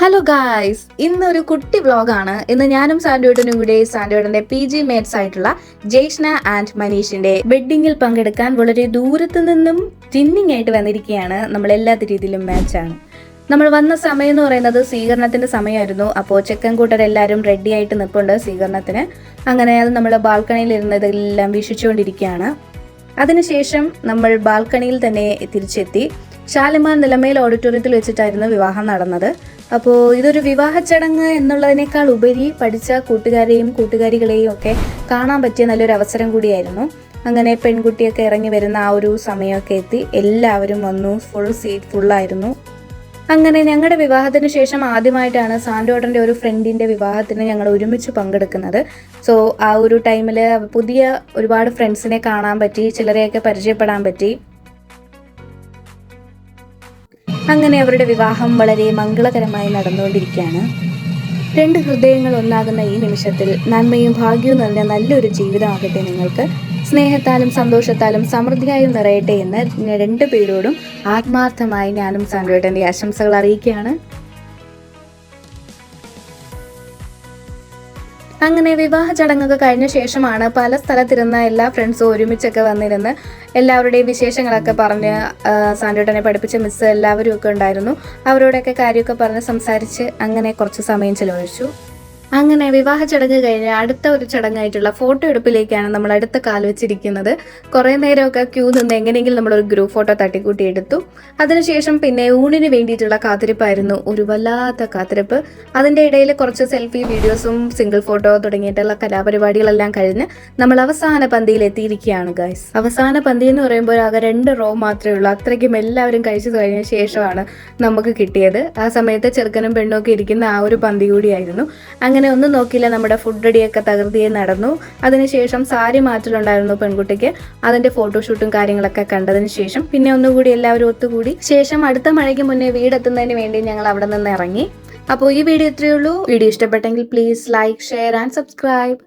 Hello guys, ഇന്നൊരു കുട്ടി വ്ളോഗാണ്. ഇന്ന് ഞാനും സാൻഡ്രോയിട്ടനും കൂടെ സാൻഡ്രോയിട്ടന്റെ PG മേറ്റ്സ് ആയിട്ടുള്ള ജയ്ഷ്ന ആൻഡ് മനീഷിന്റെ വെഡ്ഡിങ്ങിൽ പങ്കെടുക്കാൻ വളരെ ദൂരത്ത് നിന്നും ടിന്നിങ് ആയിട്ട് വന്നിരിക്കുകയാണ്. നമ്മൾ എല്ലാ രീതിയിലും മാച്ചാണ്. നമ്മൾ വന്ന സമയം എന്ന് പറയുന്നത് സ്വീകരണത്തിന്റെ സമയമായിരുന്നു. അപ്പോൾ ചെക്കൻ കൂട്ടരെല്ലാവരും റെഡി ആയിട്ട് നിൽപ്പുണ്ട് സ്വീകരണത്തിന്. അങ്ങനെ അത് നമ്മൾ ബാൽക്കണിയിൽ ഇരുന്നതെല്ലാം വീക്ഷിച്ചുകൊണ്ടിരിക്കുകയാണ്. അതിനുശേഷം നമ്മൾ ബാൽക്കണിയിൽ തന്നെ തിരിച്ചെത്തി. ഷാലിമാർ നിലമേൽ ഓഡിറ്റോറിയത്തിൽ വെച്ചിട്ടായിരുന്നു വിവാഹം നടന്നത്. അപ്പോൾ ഇതൊരു വിവാഹ ചടങ്ങ് എന്നുള്ളതിനേക്കാൾ ഉപരി പഠിച്ച കൂട്ടുകാരെയും കൂട്ടുകാരികളെയും ഒക്കെ കാണാൻ പറ്റിയ നല്ലൊരു അവസരം കൂടിയായിരുന്നു. അങ്ങനെ പെൺകുട്ടിയൊക്കെ ഇറങ്ങി വരുന്ന ആ ഒരു സമയമൊക്കെ എത്തി. എല്ലാവരും വന്നു. ഫുൾ സീറ്റ് ഫുള്ളായിരുന്നു. അങ്ങനെ ഞങ്ങളുടെ വിവാഹത്തിന് ശേഷം ആദ്യമായിട്ടാണ് സാൻഡ്രോയിട്ടൻ്റെ ഒരു ഫ്രണ്ടിൻ്റെ വിവാഹത്തിന് ഞങ്ങൾ ഒരുമിച്ച് പങ്കെടുക്കുന്നത്. സോ ആ ഒരു ടൈമിൽ പുതിയ ഒരുപാട് ഫ്രണ്ട്സിനെ കാണാൻ പറ്റി, ചിലരെയൊക്കെ പരിചയപ്പെടാൻ പറ്റി. അങ്ങനെ അവരുടെ വിവാഹം വളരെ മംഗളകരമായി നടന്നുകൊണ്ടിരിക്കുകയാണ്. രണ്ട് ഹൃദയങ്ങൾ ഒന്നാകുന്ന ഈ നിമിഷത്തിൽ നന്മയും ഭാഗ്യവും നിറഞ്ഞ നല്ലൊരു ജീവിതമാകട്ടെ നിങ്ങൾക്ക്. സ്നേഹത്താലും സന്തോഷത്താലും സമൃദ്ധിയായും നിറയട്ടെ എന്ന് രണ്ടുപേരോടും ആത്മാർത്ഥമായി ഞാനും സാൻഡ്രോയിട്ടൻ്റെ ആശംസകൾ അറിയിക്കുകയാണ്. അങ്ങനെ വിവാഹ ചടങ്ങൊക്കെ കഴിഞ്ഞ ശേഷമാണ് പല സ്ഥലത്തിരുന്ന എല്ലാ ഫ്രണ്ട്സും ഒരുമിച്ചൊക്കെ വന്നിരുന്ന് എല്ലാവരുടെയും വിശേഷങ്ങളൊക്കെ പറഞ്ഞ് സാൻഡ്രോയിട്ടനെ പഠിപ്പിച്ച മിസ്സ് എല്ലാവരും ഒക്കെ ഉണ്ടായിരുന്നു. അവരോടൊക്കെ കാര്യമൊക്കെ പറഞ്ഞ് സംസാരിച്ച് അങ്ങനെ കുറച്ച് സമയം ചിലവഴിച്ചു. അങ്ങനെ വിവാഹ ചടങ്ങ് കഴിഞ്ഞ് അടുത്ത ഒരു ചടങ്ങായിട്ടുള്ള ഫോട്ടോ എടുപ്പിലേക്കാണ് നമ്മൾ അടുത്ത കാൽ വെച്ചിരിക്കുന്നത്. കുറേ നേരമൊക്കെ ക്യൂ നിന്ന് എങ്ങനെയെങ്കിലും നമ്മളൊരു ഗ്രൂപ്പ് ഫോട്ടോ തട്ടിക്കൂട്ടി എടുത്തു. അതിനുശേഷം പിന്നെ ഊണിന് വേണ്ടിയിട്ടുള്ള കാത്തിരിപ്പായിരുന്നു. ഒരു വല്ലാത്ത കാത്തിരിപ്പ്. അതിൻ്റെ ഇടയിൽ കുറച്ച് സെൽഫി വീഡിയോസും സിംഗിൾ ഫോട്ടോ തുടങ്ങിയിട്ടുള്ള കലാപരിപാടികളെല്ലാം കഴിഞ്ഞ് നമ്മൾ അവസാന പന്തിയിൽ എത്തിയിരിക്കുകയാണ് ഗൈസ്. അവസാന പന്തി എന്ന് പറയുമ്പോൾ ആകെ 2 റോ മാത്രമേ ഉള്ളൂ. അത്രയ്ക്കും എല്ലാവരും കഴിച്ചു കഴിഞ്ഞ ശേഷമാണ് നമുക്ക് കിട്ടിയത്. ആ സമയത്ത് ചെറുക്കനും പെണ്ണും ഒക്കെ ഇരിക്കുന്ന ആ ഒരു പന്തി കൂടിയായിരുന്നു. അങ്ങനെ ഒന്നും നോക്കിയില്ല, നമ്മുടെ ഫുഡ് റെഡിയൊക്കെ തകൃതിയെ നടന്നു. അതിനുശേഷം സാരി മാറ്റലുണ്ടായിരുന്നു പെൺകുട്ടിക്ക്. അതിന്റെ ഫോട്ടോഷൂട്ടും കാര്യങ്ങളൊക്കെ കണ്ടതിന് ശേഷം പിന്നെ ഒന്നുകൂടി എല്ലാവരും ഒത്തുകൂടി. ശേഷം അടുത്ത മഴയ്ക്ക് മുന്നേ വീടെത്തുന്നതിന് വേണ്ടി ഞങ്ങൾ അവിടെ നിന്ന് ഇറങ്ങി. അപ്പോൾ ഈ വീഡിയോ ഇത്രയേ ഉള്ളൂ. വീഡിയോ ഇഷ്ടപ്പെട്ടെങ്കിൽ please like, share and subscribe.